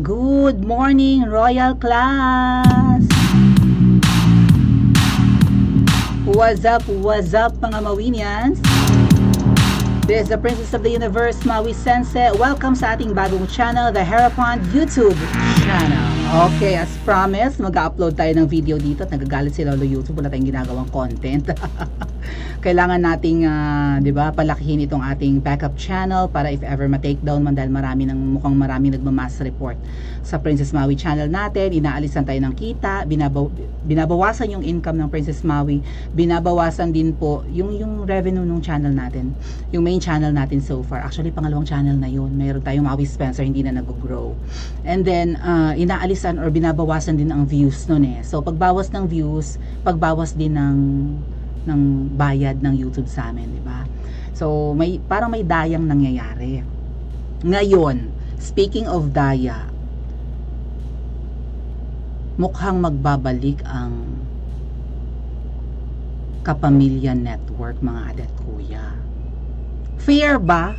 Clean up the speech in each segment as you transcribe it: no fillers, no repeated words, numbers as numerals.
Good morning, Royal Class! What's up, mga Mawinians? This is the Princess of the Universe, Maui Sensei. Welcome sa ating bagong channel, the Harapon YouTube channel. Okay, as promised, mag-upload tayo ng video dito at nagagalit si Lolo YouTube, wala tayong ginagawang content. Kailangan nating, di ba, palakihin itong ating backup channel para if ever ma-takedown man dahil mukhang marami nagmamass report sa Princess Maui channel natin. Inaalisan tayo ng kita, binabawasan yung income ng Princess Maui, binabawasan din po yung revenue ng channel natin, yung main channel natin so far. Actually, pangalawang channel na yun. Mayroon tayong Maui Spencer, hindi na nag-grow. And then, inaalisan or binabawasan din ang views nun eh. So, pagbawas ng views, pagbawas din ng bayad ng YouTube sa amin, di ba? So, parang may dayang nangyayari. Ngayon, speaking of daya, mukhang magbabalik ang Kapamilya Network, mga adet kuya. Fair ba?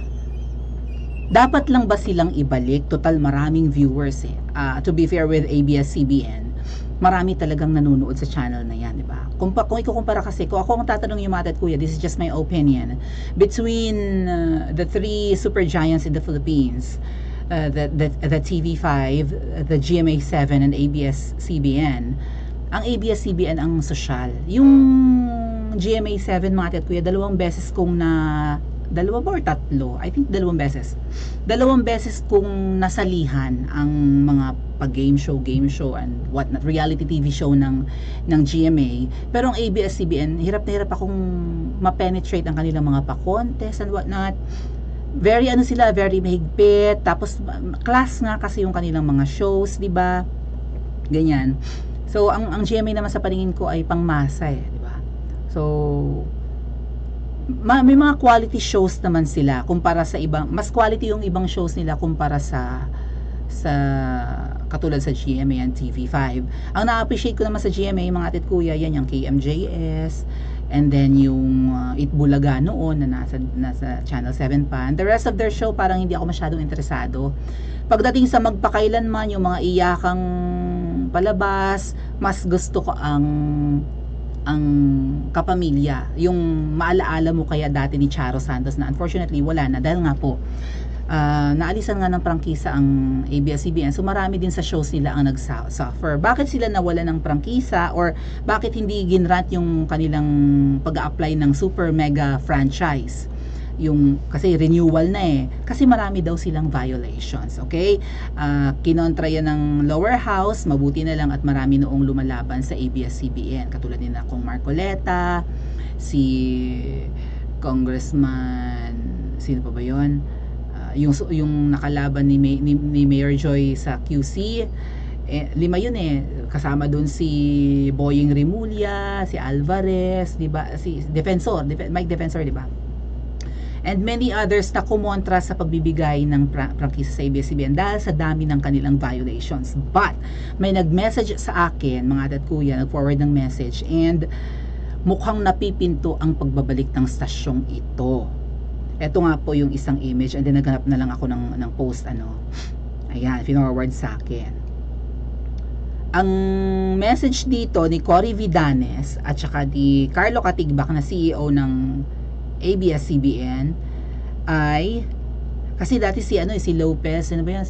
Dapat lang ba silang ibalik? Total maraming viewers eh. To be fair with ABS-CBN, marami talagang nanonood sa channel na yan, di ba? Kung ikukumpara kasi, kung ako ang tatanong yung mga adet kuya, this is just my opinion, between the three super giants in the Philippines, the TV5, the GMA7, and ABS-CBN, ang ABS-CBN ang sosyal. Yung GMA7, mga adet kuya, dalawang beses kung nasalihan ang mga pag-game show and whatnot, reality TV show ng GMA. Pero ang ABS-CBN, hirap na hirap akong ma-penetrate ang kanilang mga pa-contest and whatnot. Very mahigpit, tapos class nga kasi yung kanilang mga shows, di ba? Ganyan. So ang GMA naman sa paningin ko ay pangmasa eh, di ba? So may mga quality shows naman sila kumpara sa ibang, mas quality yung ibang shows nila kumpara sa katulad sa GMA and TV5. Ang na-appreciate ko naman sa GMA, mga atit kuya, yan yung KMJS, and then yung Itbulaga noon na nasa Channel 7 pa. And the rest of their show, parang hindi ako masyadong interesado. Pagdating sa magpakailanman, yung mga iyakang palabas, mas gusto ko ang Kapamilya, yung maalaala mo kaya dati ni Charo Santos na unfortunately wala na dahil nga po naalisan nga ng prangkisa ang ABS-CBN, so marami din sa shows nila ang nag-suffer. Bakit sila nawala ng prangkisa or bakit hindi ginrant yung kanilang pag-a-apply ng super mega franchise? Kasi renewal na eh, kasi marami daw silang violations, okay? Kinontra yan ng lower house, mabuti na lang at marami noong lumalaban sa ABS-CBN, katulad nila kong Marcoleta, si Congressman, sino pa ba yun? Yung nakalaban ni Mayor Joy sa QC, 5 yun eh, kasama dun si Boying Rimulya, si Alvarez, diba? Si Mike Defensor, diba? And many others na kumontra sa pagbibigay ng prangkisa sa ABS-CBN dahil sa dami ng kanilang violations. But may nag-message sa akin, mga adat kuya, nag-forward ng message, and mukhang napipinto ang pagbabalik ng stasyong ito. Ito nga po yung isang image, and then naghanap na lang ako ng post, ayan, finorward sa akin. Ang message dito ni Cory Vidanes at saka ni Carlo Katigbak na CEO ng ABS-CBN ay, kasi dati si Lopez, ano ba yan,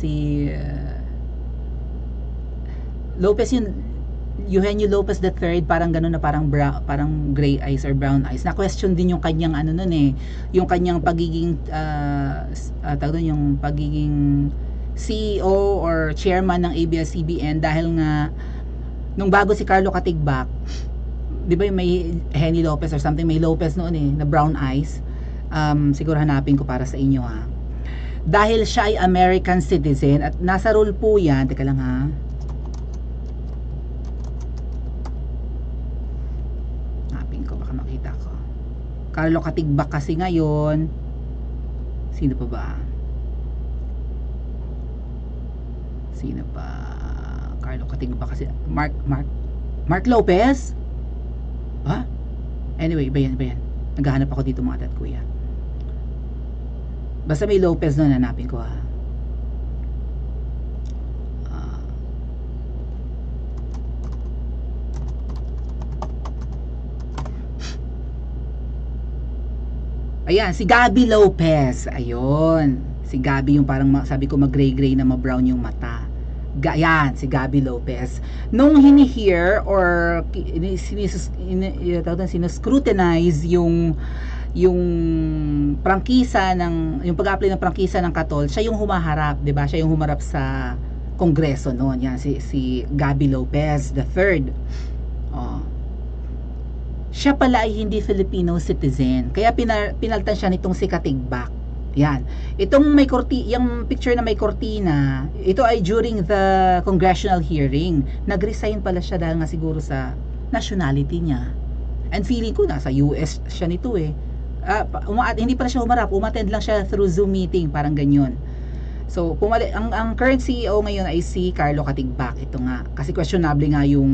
Lopez, yung Eugenio Lopez III, parang gano'n na parang gray eyes or brown eyes. Na question din yung kanyang yung kanyang pagiging yung pagiging CEO or chairman ng ABS-CBN dahil nga nung bago si Carlo Katigbak, di ba yung may Henny Lopez or something, may Lopez noon eh, na brown eyes. Siguro hanapin ko para sa inyo ha. Dahil siya ay American citizen at nasa role po yan, teka lang ha. Hanapin ko, baka makita ko. Carlo Katigbak kasi ngayon, sino pa ba? Sino pa? Carlo Katigbak kasi, Mark Lopez? Ha? Anyway, iba yan. Naghahanap ako dito mga atat kuya. Basta may Lopez na hanapin ko ha. Ayan, si Gabby Lopez. Ayun. Si Gabby yung parang sabi ko mag-gray-gray na ma-brown yung mata. Yan, si Gabby Lopez. Nung hini-hear or sinuscrutinize yung prangkisa ng yung pag-apply ng prangkisa ng Katol, siya yung humaharap, 'di ba? Siya yung humarap sa Kongreso noon. Yan si Gabby Lopez the third. Oh. Siya pala ay hindi Filipino citizen. Kaya pinaltan siya nitong si Katigbak. Yan. Itong yung picture na may kortina, ito ay during the congressional hearing. Nag-resign pala siya dahil nga siguro sa nationality niya. And feeling ko nasa US siya nito eh. Hindi pala siya humarap, umattend lang siya through Zoom meeting, parang ganyan. So, ang current CEO ngayon ay si Carlo Katigbak. Ito nga, kasi questionable nga yung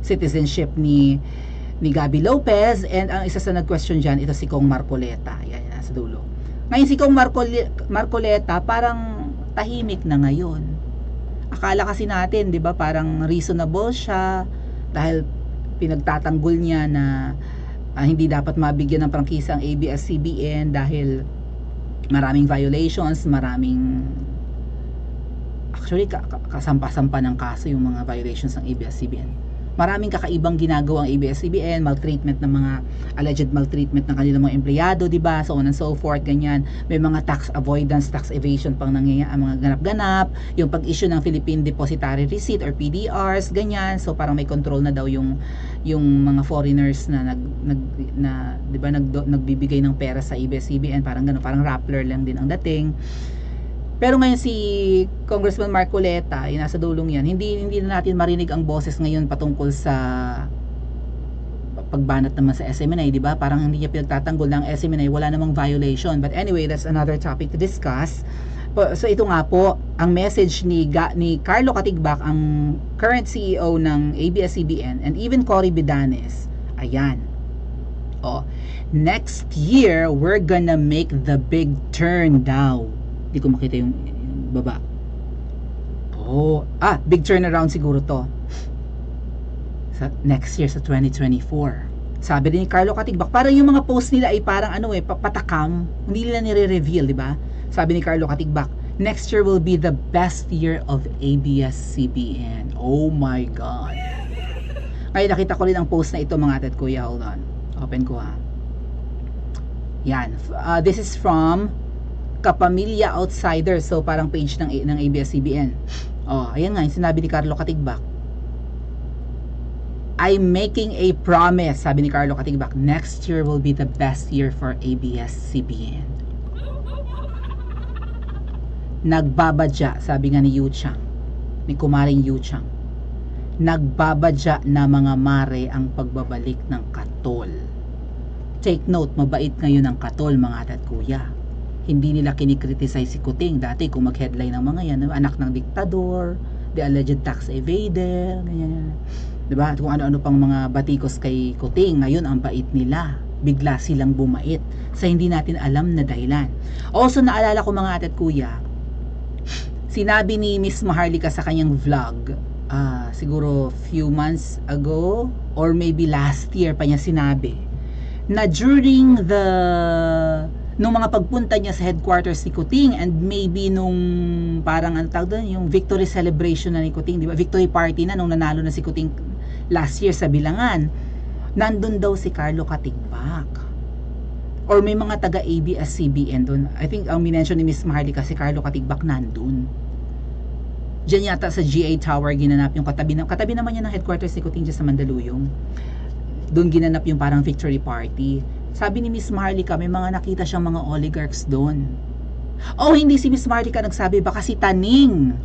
citizenship ni Gabby Lopez, and ang isa sa nag-question dyan, ito si Kong Marcoleta. Yan, nasa dulo. Ngayon si Kong Marcoleta parang tahimik na ngayon. Akala kasi natin, 'di ba, parang reasonable siya dahil pinagtatanggol niya na hindi dapat mabigyan ng prangkisa ang ABS-CBN dahil maraming violations, actually kasampa-sampa ng kaso yung mga violations ng ABS-CBN. Maraming kakaibang ginagawa ang ABS-CBN, maltreatment ng mga alleged maltreatment ng kanilang mga empleyado, 'di ba? So on and so forth, ganyan. May mga tax avoidance, tax evasion pang nangyayari, mga ganap-ganap, yung pag-issue ng Philippine Depositary Receipt or PDRs, ganyan. So parang may control na daw yung mga foreigners na 'di ba nagbibigay ng pera sa ABS-CBN, parang gano'n, parang Rappler lang din ang dating. Pero ngayon si Congressman Marcoleta, yung nasa dulong yan, hindi na natin marinig ang boses ngayon patungkol sa pagbanat naman sa SMNI, di ba? Parang hindi niya pinagtatanggol ng SMNI, wala namang violation. But anyway, that's another topic to discuss. So ito nga po, ang message ni Carlo Katigbak, ang current CEO ng ABS-CBN, and even Cory Bidanes. Ayan. Oh, next year, we're gonna make the big turn daw. Hindi ko makita yung baba. Big turnaround siguro to. Sa next year, sa 2024. Sabi din ni Carlo Katigbak, parang yung mga post nila ay parang patakam. Hindi nila nire-reveal, di ba? Sabi ni Carlo Katigbak, next year will be the best year of ABS-CBN. Oh my God. Ngayon, nakita ko rin ang post na ito, mga atat kuya. Hold on. Open ko ha. Yan. This is from Kapamilya Outsider, so parang page ng ABS-CBN. Ayan nga, yung sinabi ni Carlo Katigbak. I'm making a promise, sabi ni Carlo Katigbak, next year will be the best year for ABS-CBN. Nagbabadya, sabi nga ni Yu Chang, ni Kumaring Yu Chang, nagbabadya na mga mare ang pagbabalik ng Katol. Take note, mabait ngayon ang Katol, mga atat kuya. Hindi nila kinikriticize si Kuting. Dati kung mag-headline ng mga yan, anak ng diktador, the alleged tax evader, ganyan. Diba? At kung ano-ano pang mga batikos kay Kuting, ngayon ang bait nila. Bigla silang bumait sa hindi natin alam na dahilan. Also, naalala ko, mga atat kuya, sinabi ni Miss Maharlika sa kanyang vlog, siguro few months ago, or maybe last year pa niya sinabi, na during nung mga pagpunta niya sa headquarters ni Kuting, and maybe nung parang yung victory celebration na ni Kuting, di ba? Victory party na nung nanalo na si Kuting last year sa Bilangan, nandun daw si Carlo Katigbak. Or may mga taga ABS-CBN doon. I think ang minention ni Miss Maharlika, si Carlo Katigbak nandun. Diyan yata sa GA Tower ginanap yung katabi naman niya ng headquarters ni Kuting dyan sa Mandaluyong. Doon ginanap yung parang victory party. Sabi ni Miss Maharlika, may mga nakita siyang mga oligarchs doon. Hindi si Miss Maharlika nagsabi, baka si Taning.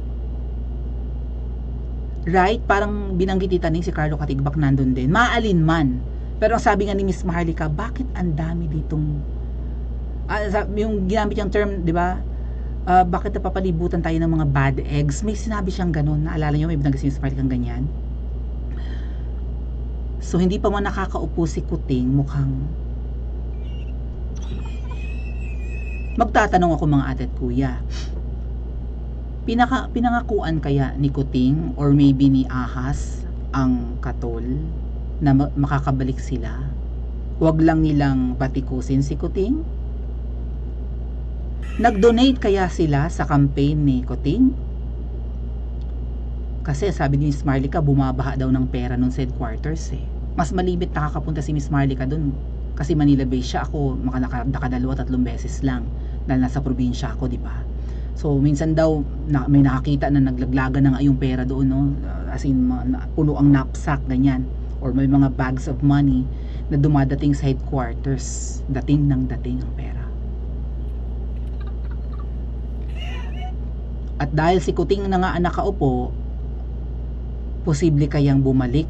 Right? Parang binanggit ni Taning si Carlo Katigbak nandun din. Maalin man. Pero ang sabi nga ni Miss Maharlika, bakit ang dami ditong yung ginamit yung term, di ba? Bakit napapalibutan tayo ng mga bad eggs? May sinabi siyang ganun. Naalala niyo, may binanggit si Miss Maharlika ganyan. So hindi pa man nakakaupo si Kuting, mukhang magtatanong ako, mga atat kuya, pinangakuan kaya ni Kuting or maybe ni Ahas ang Katol na makakabalik sila? Huwag lang nilang batikusin si Kuting, Nag-donate kaya sila sa campaign ni Kuting? Kasi sabi ni Miss Marlica, bumabaha daw ng pera nun sa headquarters eh. Mas malimit nakakapunta si Miss Marlica dun. Kasi Manila based siya, ako nakadalawa, 3 beses lang. Dahil nasa probinsya ako, di ba? So, minsan daw, may nakakita na naglaglagan ng yung pera doon, no? As in, puno ang knapsack, ganyan. Or may mga bags of money na dumadating sa headquarters. Dating ng dating ang pera. At dahil si Kuting na nga ang nakaupo, posible kayang bumalik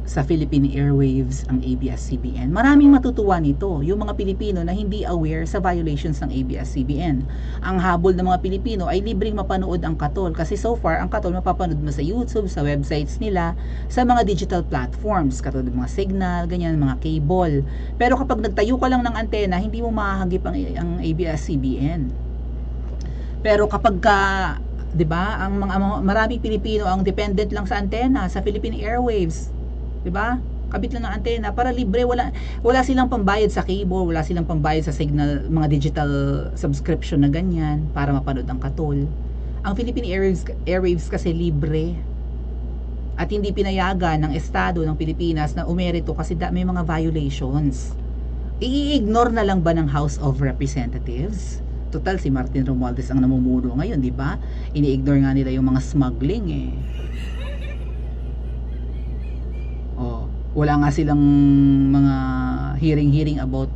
sa Philippine Airwaves ang ABS-CBN. Maraming matutuwa nito, yung mga Pilipino na hindi aware sa violations ng ABS-CBN. Ang habol ng mga Pilipino ay libreng mapanood ang Katol, kasi so far, ang Katol mapapanood mo sa YouTube, sa websites nila, sa mga digital platforms, katulad mga Signal, ganyan, mga cable. Pero kapag nagtayo ka lang ng antena, hindi mo mahahagip ang ABS-CBN. Pero kapag ka, 'di ba, ang mga maraming Pilipino ang dependent lang sa antena, sa Philippine Airwaves, 'di ba? Kabit lang ng antena para libre, wala silang pambayad sa cable, wala silang pambayad sa Signal, mga digital subscription na ganyan para mapanood ang Katol. Ang Philippine Airwaves kasi libre. At hindi pinayagan ng estado ng Pilipinas na umerito kasi may mga violations. I-ignore na lang ba ng House of Representatives? Total, si Martin Romualdez ang namumuno ngayon, di ba? Ini-ignore nga nila yung mga smuggling eh. Oh, wala nga silang mga hearing about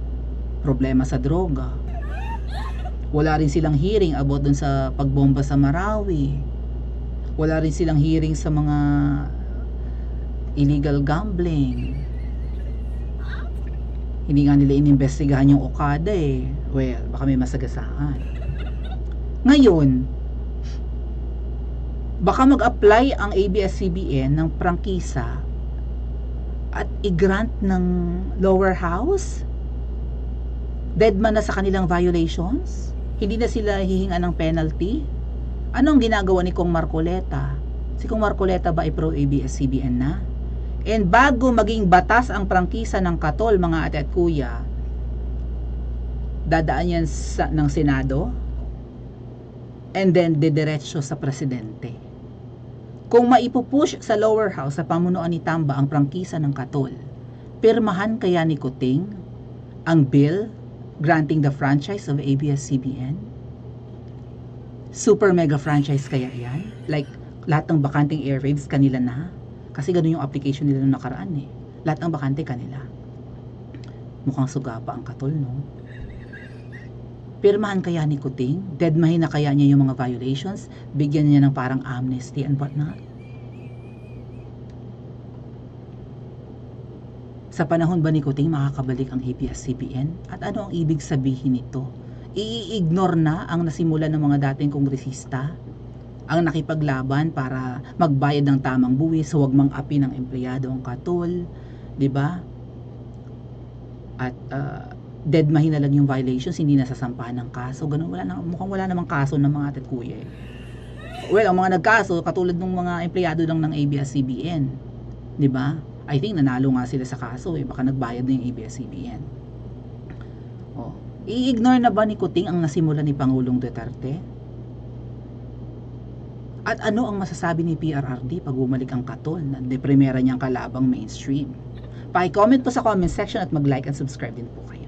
problema sa droga. Wala rin silang hearing about dun sa pagbomba sa Marawi. Wala rin silang hearing sa mga illegal gambling. Hindi nga nila inimbestigahan yung Okada eh. Well, baka may masagasaan. Ngayon, baka mag-apply ang ABS-CBN ng prangkisa at i-grant ng lower house? Deadman na sa kanilang violations? Hindi na sila hihingan ng penalty? Anong ginagawa ni Kong Marcoleta? Si Kong Marcoleta ba ay pro-ABS-CBN na? And bago maging batas ang prangkisa ng Katol, mga ate at kuya, dadaan yan ng Senado and then didiretso sa Presidente. Kung maipupush sa lower house sa pamunuan ni Tamba ang prangkisa ng Katol, pirmahan kaya ni Kuting ang bill granting the franchise of ABS-CBN? Super mega franchise kaya yan? Like lahat ng bakanting airwaves kanila na? Kasi ganun yung application nila nung nakaraan eh. Lahat ng bakante kanila. Mukhang suga pa ang Katol, no? Pirmahan kaya ni Kuting? Deadmahin na kaya niya yung mga violations? Bigyan niya ng parang amnesty and whatnot? Sa panahon ba ni Kuting makakabalik ang ABS-CBN? At ano ang ibig sabihin nito? I-ignore na ang nasimula ng mga dating kongresista? Ang nakipaglaban para magbayad ng tamang buwis, huwag mang-api ng empleyado ang Katol, 'di ba? At deadmahin na lang yung violations, hindi na sasampahan ng kaso. Ganun, mukhang wala namang kaso ng mga ate at kuya. Well, ang mga nagkaso katulad ng mga empleyado lang ng ABS-CBN, 'di ba? I think nanalo nga sila sa kaso eh, baka nagbayad na yung ABS-CBN. Oh, i-ignore na ba ni Kuting ang nasimula ni Pangulong Duterte? At ano ang masasabi ni PRRD pag bumalik ang Katol na depremera niyang kalabang mainstream? Paki-comment po sa comment section at mag-like and subscribe din po kayo.